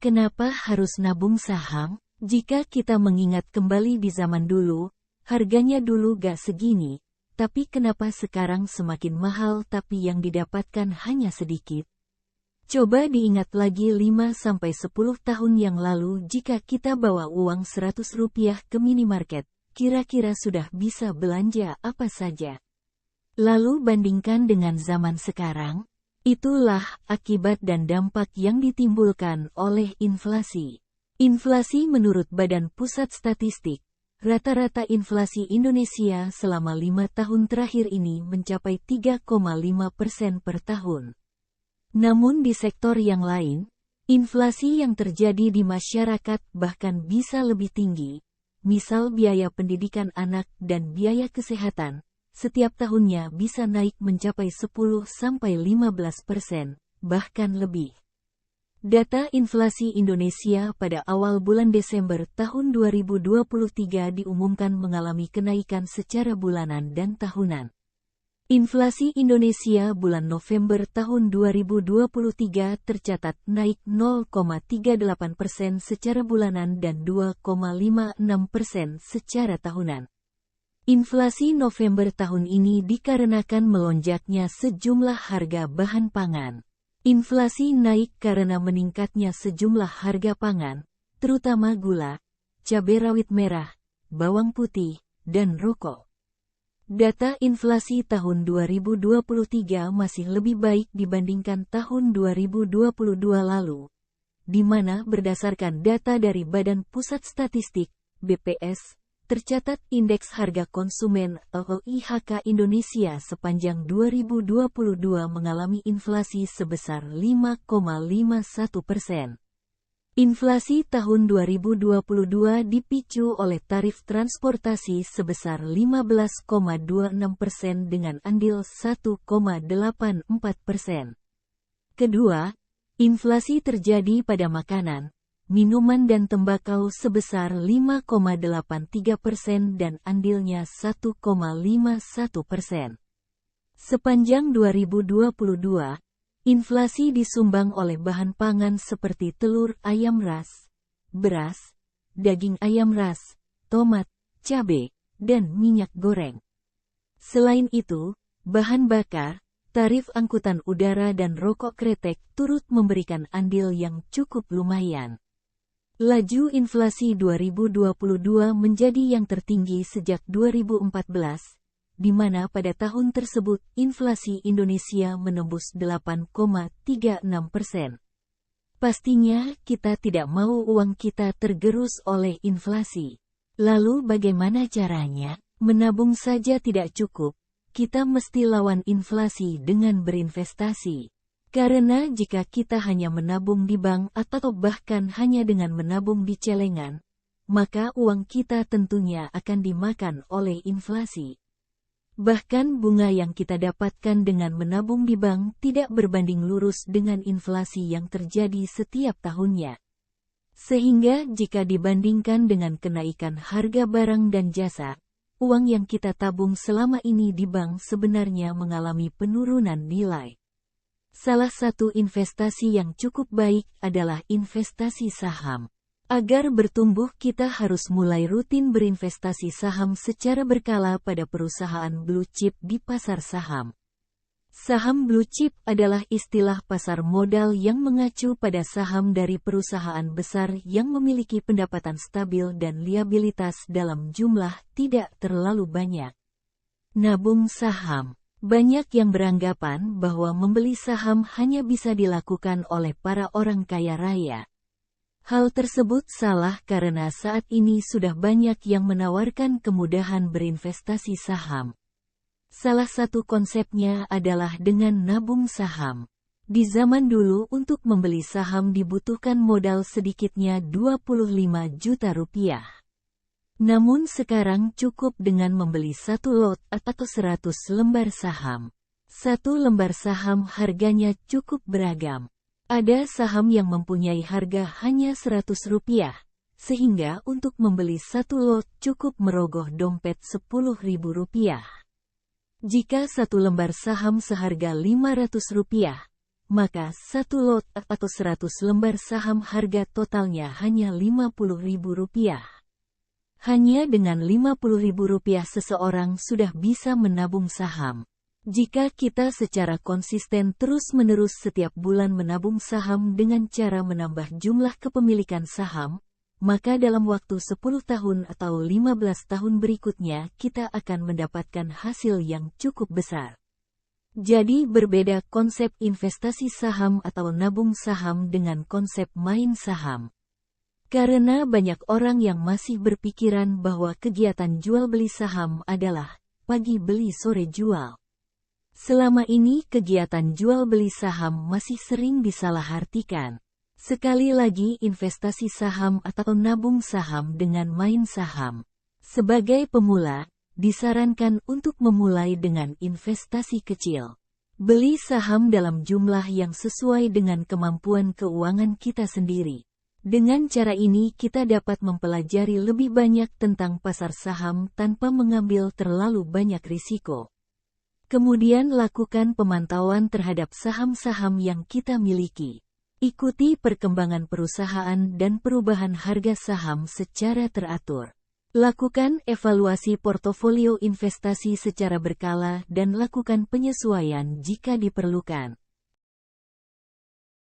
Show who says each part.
Speaker 1: Kenapa harus nabung saham? Jika kita mengingat kembali di zaman dulu, harganya dulu gak segini, tapi kenapa sekarang semakin mahal tapi yang didapatkan hanya sedikit? Coba diingat lagi 5-10 tahun yang lalu jika kita bawa uang Rp100 ke minimarket, kira-kira sudah bisa belanja apa saja. Lalu bandingkan dengan zaman sekarang, itulah akibat dan dampak yang ditimbulkan oleh inflasi. Inflasi menurut Badan Pusat Statistik, rata-rata inflasi Indonesia selama 5 tahun terakhir ini mencapai 3,5% per tahun. Namun di sektor yang lain, inflasi yang terjadi di masyarakat bahkan bisa lebih tinggi, misal biaya pendidikan anak dan biaya kesehatan, setiap tahunnya bisa naik mencapai 10-15%, bahkan lebih. Data inflasi Indonesia pada awal bulan Desember tahun 2023 diumumkan mengalami kenaikan secara bulanan dan tahunan. Inflasi Indonesia bulan November tahun 2023 tercatat naik 0,38% secara bulanan dan 2,56% secara tahunan. Inflasi November tahun ini dikarenakan melonjaknya sejumlah harga bahan pangan. Inflasi naik karena meningkatnya sejumlah harga pangan, terutama gula, cabai rawit merah, bawang putih, dan rokok. Data inflasi tahun 2023 masih lebih baik dibandingkan tahun 2022 lalu, di mana berdasarkan data dari Badan Pusat Statistik, BPS, tercatat Indeks Harga Konsumen atau IHK Indonesia sepanjang 2022 mengalami inflasi sebesar 5,51%. Inflasi tahun 2022 dipicu oleh tarif transportasi sebesar 15,26% dengan andil 1,84%. Kedua, inflasi terjadi pada makanan, minuman dan tembakau sebesar 5,83% dan andilnya 1,51%. Sepanjang 2022, inflasi disumbang oleh bahan pangan seperti telur ayam ras, beras, daging ayam ras, tomat, cabai, dan minyak goreng. Selain itu, bahan bakar, tarif angkutan udara dan rokok kretek turut memberikan andil yang cukup lumayan. Laju inflasi 2022 menjadi yang tertinggi sejak 2014, di mana pada tahun tersebut inflasi Indonesia menembus 8,36%. Pastinya kita tidak mau uang kita tergerus oleh inflasi. Lalu bagaimana caranya? Menabung saja tidak cukup, kita mesti lawan inflasi dengan berinvestasi. Karena jika kita hanya menabung di bank atau bahkan hanya dengan menabung di celengan, maka uang kita tentunya akan dimakan oleh inflasi. Bahkan bunga yang kita dapatkan dengan menabung di bank tidak berbanding lurus dengan inflasi yang terjadi setiap tahunnya. Sehingga jika dibandingkan dengan kenaikan harga barang dan jasa, uang yang kita tabung selama ini di bank sebenarnya mengalami penurunan nilai. Salah satu investasi yang cukup baik adalah investasi saham. Agar bertumbuh kita harus mulai rutin berinvestasi saham secara berkala pada perusahaan blue chip di pasar saham. Saham blue chip adalah istilah pasar modal yang mengacu pada saham dari perusahaan besar yang memiliki pendapatan stabil dan liabilitas dalam jumlah tidak terlalu banyak. Nabung saham. Banyak yang beranggapan bahwa membeli saham hanya bisa dilakukan oleh para orang kaya raya. Hal tersebut salah karena saat ini sudah banyak yang menawarkan kemudahan berinvestasi saham. Salah satu konsepnya adalah dengan nabung saham. Di zaman dulu untuk membeli saham dibutuhkan modal sedikitnya 25 juta rupiah. Namun sekarang cukup dengan membeli satu lot atau 100 lembar saham. Satu lembar saham harganya cukup beragam. Ada saham yang mempunyai harga hanya Rp100, sehingga untuk membeli satu lot cukup merogoh dompet Rp10.000. Jika satu lembar saham seharga Rp500, maka satu lot atau 100 lembar saham harga totalnya hanya Rp50.000. Hanya dengan Rp50.000 seseorang sudah bisa menabung saham. Jika kita secara konsisten terus-menerus setiap bulan menabung saham dengan cara menambah jumlah kepemilikan saham, maka dalam waktu 10 tahun atau 15 tahun berikutnya kita akan mendapatkan hasil yang cukup besar. Jadi berbeda konsep investasi saham atau nabung saham dengan konsep main saham. Karena banyak orang yang masih berpikiran bahwa kegiatan jual beli saham adalah pagi beli sore jual. Selama ini kegiatan jual beli saham masih sering disalahartikan. Sekali lagi investasi saham atau nabung saham dengan main saham. Sebagai pemula, disarankan untuk memulai dengan investasi kecil. Beli saham dalam jumlah yang sesuai dengan kemampuan keuangan kita sendiri. Dengan cara ini kita dapat mempelajari lebih banyak tentang pasar saham tanpa mengambil terlalu banyak risiko. Kemudian lakukan pemantauan terhadap saham-saham yang kita miliki. Ikuti perkembangan perusahaan dan perubahan harga saham secara teratur. Lakukan evaluasi portofolio investasi secara berkala dan lakukan penyesuaian jika diperlukan.